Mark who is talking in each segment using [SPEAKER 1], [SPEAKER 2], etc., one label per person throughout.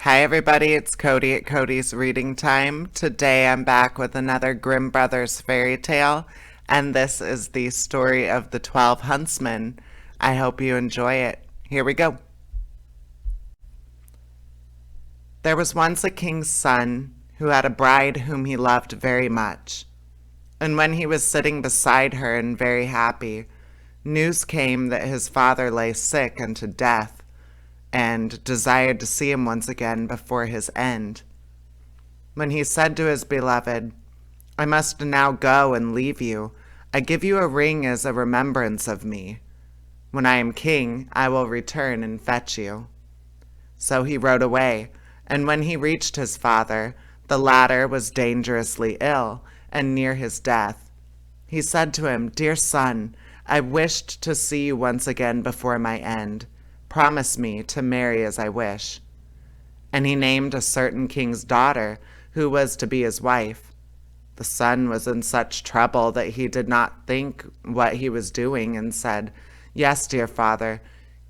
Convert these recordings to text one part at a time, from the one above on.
[SPEAKER 1] Hi everybody, it's Cody at Cody's Reading Time. Today I'm back with another Grimm Brothers fairy tale, and this is the story of the 12 Huntsmen. I hope you enjoy it. Here we go. There was once a king's son who had a bride whom he loved very much. And when he was sitting beside her and very happy, news came that his father lay sick unto death, and desired to see him once again before his end. When he said to his beloved, I must now go and leave you. I give you a ring as a remembrance of me. When I am king, I will return and fetch you. So he rode away, and when he reached his father, the latter was dangerously ill and near his death. He said to him, Dear son, I wished to see you once again before my end. Promise me to marry as I wish. And he named a certain king's daughter, who was to be his wife. The son was in such trouble that he did not think what he was doing, and said, Yes, dear father,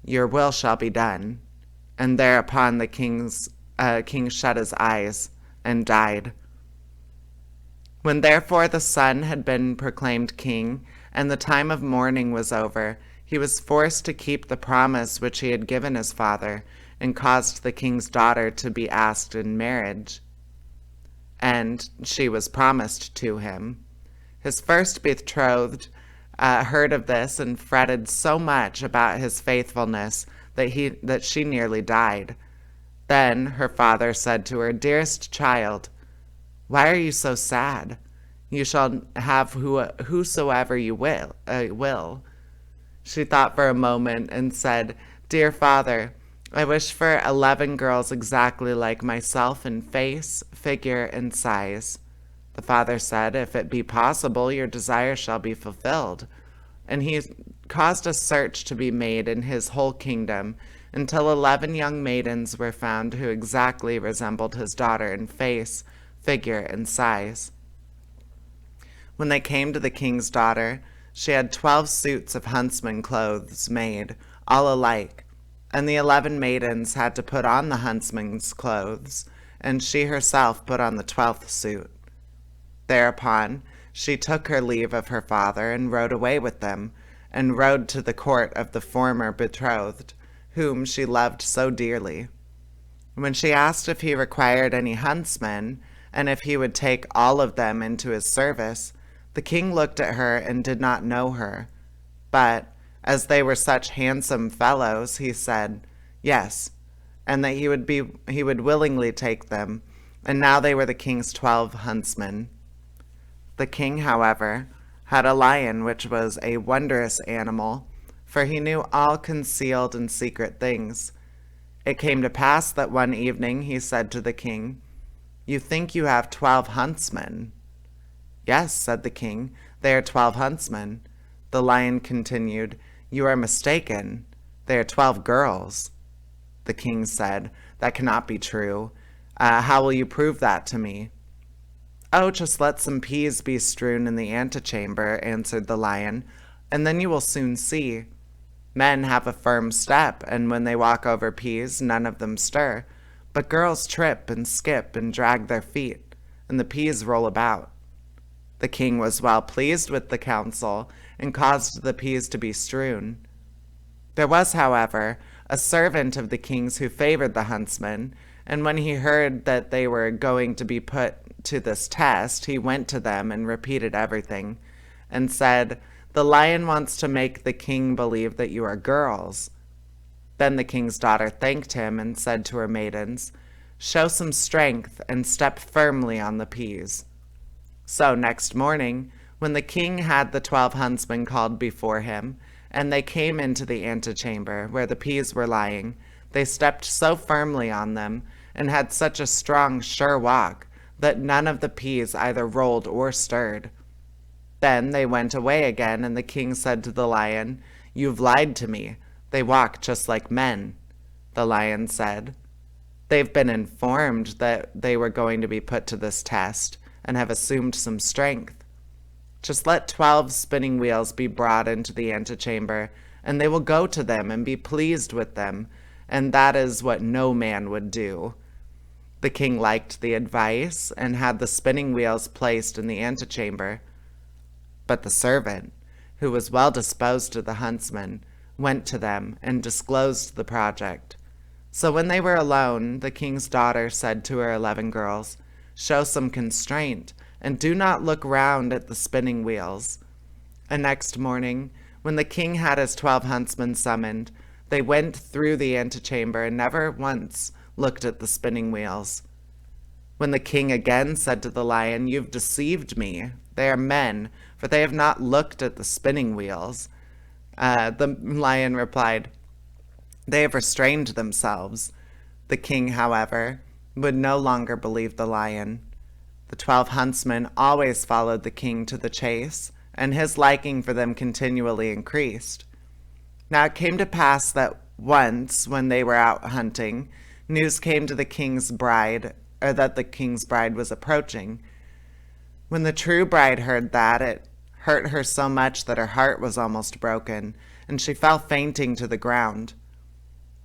[SPEAKER 1] your will shall be done. And thereupon the king shut his eyes and died. When therefore the son had been proclaimed king, and the time of mourning was over, he was forced to keep the promise which he had given his father, and caused the king's daughter to be asked in marriage. And she was promised to him. His first betrothed heard of this and fretted so much about his faithfulness that she nearly died. Then her father said to her, Dearest child, why are you so sad? You shall have whosoever you will. She thought for a moment and said, Dear father, I wish for 11 girls exactly like myself in face, figure, and size. The father said, If it be possible, your desire shall be fulfilled. And he caused a search to be made in his whole kingdom, until 11 young maidens were found who exactly resembled his daughter in face, figure, and size. When they came to the king's daughter, she had 12 suits of huntsman clothes made, all alike, and the 11 maidens had to put on the huntsman's clothes, and she herself put on the 12th suit. Thereupon she took her leave of her father and rode away with them, and rode to the court of the former betrothed, whom she loved so dearly. When she asked if he required any huntsmen, and if he would take all of them into his service, the king looked at her and did not know her. But, as they were such handsome fellows, he said, Yes, and that he would willingly take them, and now they were the king's 12 huntsmen. The king, however, had a lion which was a wondrous animal, for he knew all concealed and secret things. It came to pass that one evening he said to the king, You think you have 12 huntsmen? Yes, said the king, they are 12 huntsmen. The lion continued, You are mistaken. They are 12 girls. The king said, That cannot be true. How will you prove that to me? Oh, just let some peas be strewn in the antechamber, answered the lion, and then you will soon see. Men have a firm step, and when they walk over peas, none of them stir. But girls trip and skip and drag their feet, and the peas roll about. The king was well pleased with the counsel, and caused the peas to be strewn. There was, however, a servant of the king's who favored the huntsmen, and when he heard that they were going to be put to this test, he went to them and repeated everything, and said, The lion wants to make the king believe that you are girls. Then the king's daughter thanked him and said to her maidens, Show some strength and step firmly on the peas. So next morning, when the king had the 12 huntsmen called before him, and they came into the antechamber where the peas were lying, they stepped so firmly on them, and had such a strong, sure walk, that none of the peas either rolled or stirred. Then they went away again, and the king said to the lion, You've lied to me. They walk just like men. The lion said, They've been informed that they were going to be put to this test, and have assumed some strength. Just let 12 spinning wheels be brought into the antechamber, and they will go to them and be pleased with them, and that is what no man would do. The king liked the advice and had the spinning wheels placed in the antechamber. But the servant, who was well disposed to the huntsman, went to them and disclosed the project. So when they were alone, the king's daughter said to her 11 girls, "Show some constraint, and do not look round at the spinning wheels." And next morning, when the king had his 12 huntsmen summoned, they went through the antechamber and never once looked at the spinning wheels. When the king again said to the lion, "You've deceived me. They are men, for they have not looked at the spinning wheels," the lion replied, "They have restrained themselves." The king, however, would no longer believe the lion. The 12 huntsmen always followed the king to the chase, and his liking for them continually increased. Now it came to pass that once, when they were out hunting, news came to the king's bride, or that the king's bride was approaching. When the true bride heard that, it hurt her so much that her heart was almost broken, and she fell fainting to the ground.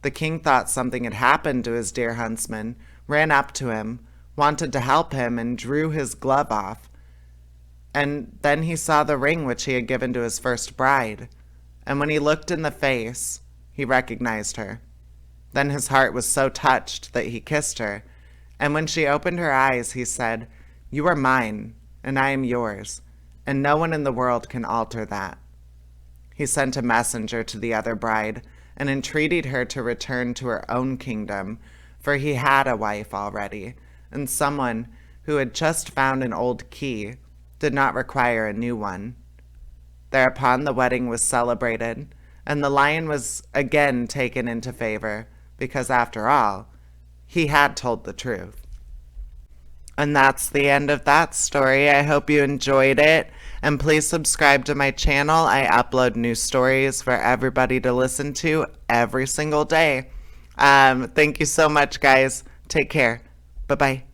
[SPEAKER 1] The king thought something had happened to his dear huntsman, ran up to him, wanted to help him, and drew his glove off. And then he saw the ring which he had given to his first bride, and when he looked in the face, he recognized her. Then his heart was so touched that he kissed her, and when she opened her eyes, he said, "You are mine, and I am yours, and no one in the world can alter that." He sent a messenger to the other bride, and entreated her to return to her own kingdom, for he had a wife already, and someone who had just found an old key did not require a new one. Thereupon the wedding was celebrated, and the lion was again taken into favor, because after all, he had told the truth. And that's the end of that story. I hope you enjoyed it, and please subscribe to my channel. I upload new stories for everybody to listen to every single day. Thank you so much, guys. Take care. Bye-bye.